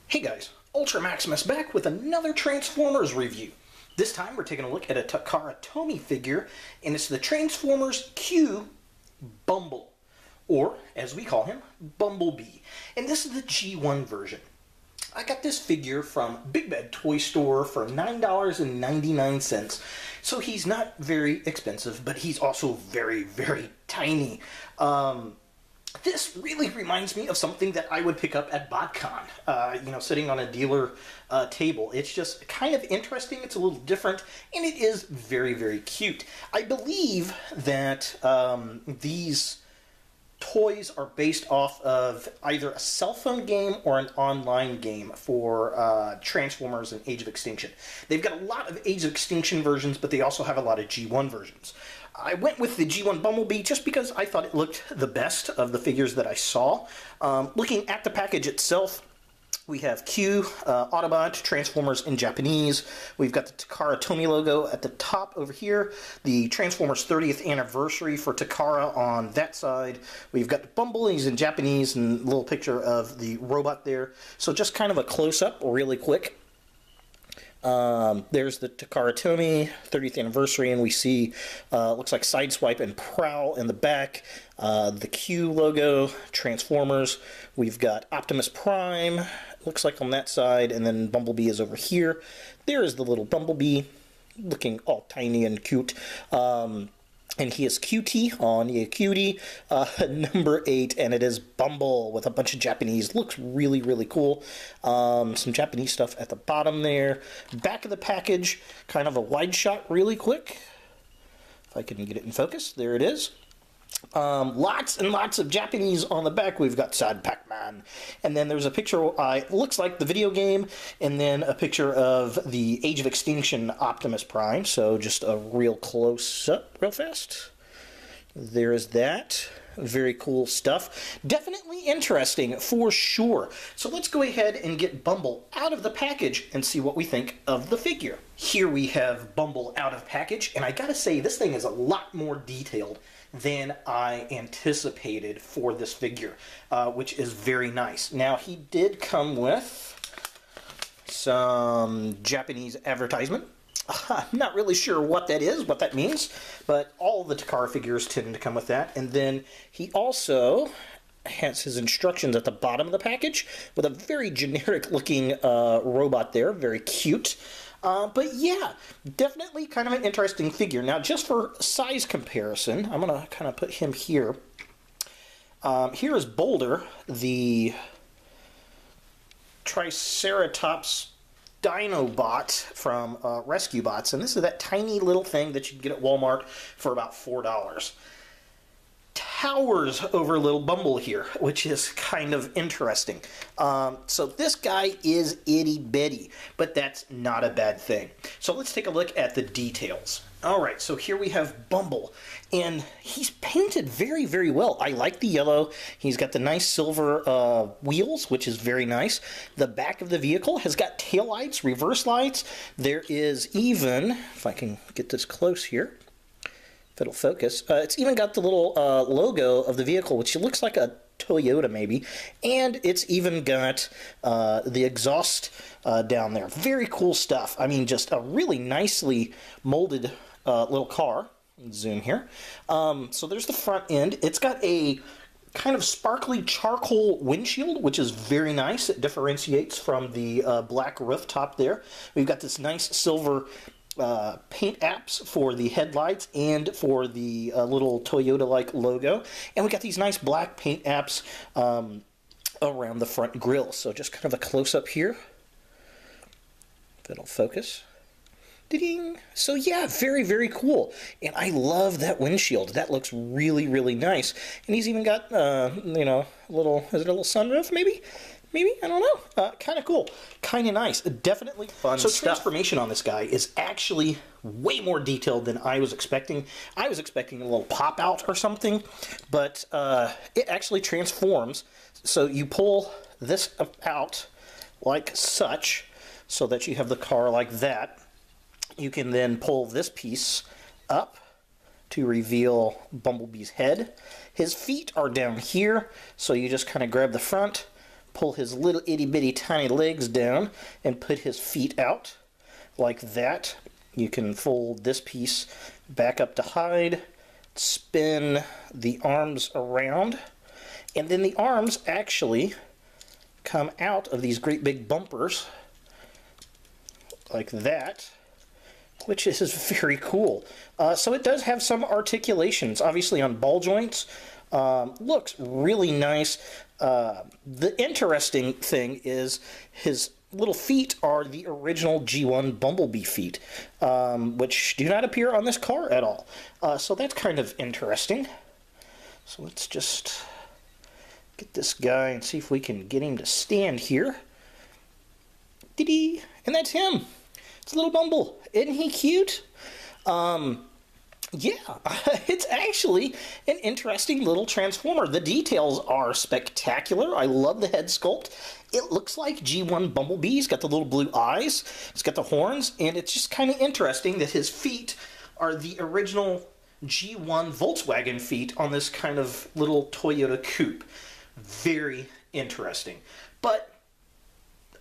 Hey guys, Ultra Maximus back with another Transformers review. This time we're taking a look at a Takara Tomy figure, and it's the Transformers Q Bumble, or as we call him, Bumblebee. And this is the G1 version. I got this figure from Big Bad Toy Store for $9.99, so he's not very expensive, but he's also very, very tiny. This really reminds me of something that I would pick up at BotCon, sitting on a dealer table. It's just kind of interesting, it's a little different, and it is very, very cute. I believe that these toys are based off of either a cell phone game or an online game for Transformers and Age of Extinction. They've got a lot of Age of Extinction versions, but they also have a lot of G1 versions. I went with the G1 Bumblebee just because I thought it looked the best of the figures that I saw. Looking at the package itself, we have Q, Autobot, Transformers in Japanese. We've got the Takara Tomy logo at the top over here. The Transformers 30th anniversary for Takara on that side. We've got Bumble, he's in Japanese, and a little picture of the robot there. So just kind of a close-up really quick. There's the Takara Tomy 30th anniversary, and we see looks like Sideswipe and Prowl in the back. The Q logo, Transformers. We've got Optimus Prime, looks like on that side, and then Bumblebee is over here. There is the little Bumblebee, looking all tiny and cute. And he is QT on the Cutie, number 8, and it is Bumble with a bunch of Japanese. Looks really, really cool. Some Japanese stuff at the bottom there. Back of the package, kind of a wide shot really quick. If I can get it in focus, there it is. Lots and lots of Japanese on the back. We've got Sad Pac-Man. And then there's a picture, looks like the video game, and then a picture of the Age of Extinction Optimus Prime. So just a real close-up, real fast. There is that. Very cool stuff. Definitely interesting, for sure. So let's go ahead and get Bumble out of the package and see what we think of the figure. Here we have Bumble out of package, and I gotta say, this thing is a lot more detailed than I anticipated for this figure, which is very nice. Now, he did come with some Japanese advertisement. I'm not really sure what that is, what that means, but all the Takara figures tend to come with that. And then he also has his instructions at the bottom of the package with a very generic looking robot there, very cute. But yeah, definitely kind of an interesting figure. Now, just for size comparison, I'm going to kind of put him here. Here is Boulder, the Triceratops Dinobot from Rescue Bots, and this is that tiny little thing that you can get at Walmart for about $4. Towers over little Bumble here, which is kind of interesting. So this guy is itty-bitty, but that's not a bad thing. So let's take a look at the details. Alright, so here we have Bumble, and he's painted very, very well. I like the yellow. He's got the nice silver wheels, which is very nice. The back of the vehicle has got tail lights, reverse lights. There is even, if I can get this close here, if it'll focus, it's even got the little logo of the vehicle, which looks like a Toyota maybe, and it's even got the exhaust down there. Very cool stuff. I mean, just a really nicely molded little car. Zoom here. So there's the front end. It's got a kind of sparkly charcoal windshield, which is very nice. It differentiates from the black rooftop there. We've got this nice silver paint apps for the headlights and for the little Toyota-like logo. And we got these nice black paint apps around the front grille. So just kind of a close-up here. If it'll focus. Ding. So yeah, very, very cool. And I love that windshield. That looks really, really nice. And he's even got, you know, a little, is it a little sunroof maybe? maybe? I don't know. Kind of cool. Kind of nice. Definitely fun stuff. So transformation on this guy is actually way more detailed than I was expecting. I was expecting a little pop out or something, but it actually transforms. So you pull this out like such, so that you have the car like that. You can then pull this piece up to reveal Bumblebee's head. His feet are down here, so you just kind of grab the front, pull his little itty bitty tiny legs down, and put his feet out like that. You can fold this piece back up to hide, spin the arms around, and then the arms actually come out of these great big bumpers like that, which is very cool. So it does have some articulations, obviously on ball joints. Looks really nice. The interesting thing is his little feet are the original G1 Bumblebee feet, which do not appear on this car at all. So that's kind of interesting. So let's just get this guy and see if we can get him to stand here. Dee-dee! And that's him. It's a little Bumble. Isn't he cute? Yeah, it's actually an interesting little transformer. The details are spectacular. I love the head sculpt. It looks like G1 Bumblebee. He's got the little blue eyes. He's got the horns, and it's just kind of interesting that his feet are the original G1 Volkswagen feet on this kind of little Toyota coupe. Very interesting. But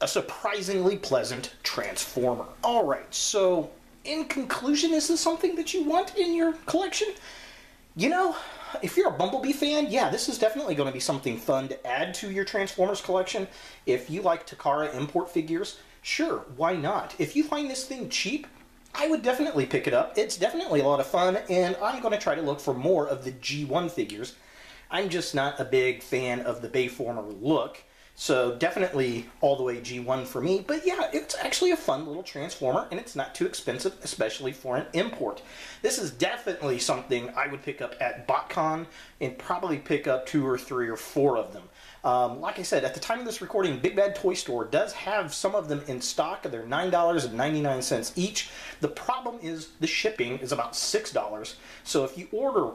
a surprisingly pleasant transformer. All right, so in conclusion, is this something that you want in your collection? You know, if you're a Bumblebee fan, yeah, this is definitely going to be something fun to add to your Transformers collection. If you like Takara import figures, sure, why not? If you find this thing cheap, I would definitely pick it up. It's definitely a lot of fun, and I'm going to try to look for more of the G1 figures. I'm just not a big fan of the Bayformer look. So definitely all the way G1 for me. But yeah, it's actually a fun little transformer, and it's not too expensive, especially for an import. This is definitely something I would pick up at BotCon and probably pick up 2 or 3 or 4 of them. Like I said, at the time of this recording, Big Bad Toy Store does have some of them in stock. They're $9.99 each. The problem is the shipping is about $6. So if you order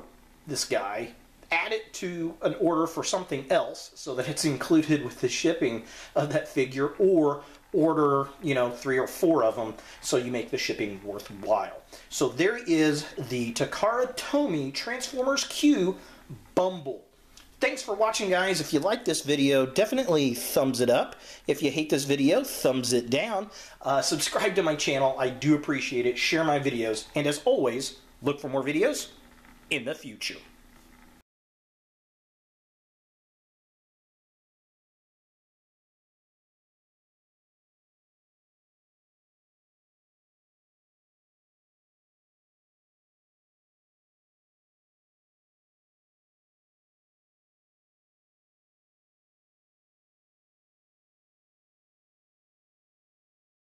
this guy, add it to an order for something else so that it's included with the shipping of that figure, or order, you know, 3 or 4 of them so you make the shipping worthwhile. So there is the Takara Tomy Transformers Q Bumble. Thanks for watching, guys. If you like this video, definitely thumbs it up. If you hate this video, thumbs it down. Subscribe to my channel. I do appreciate it. Share my videos. And as always, look for more videos in the future.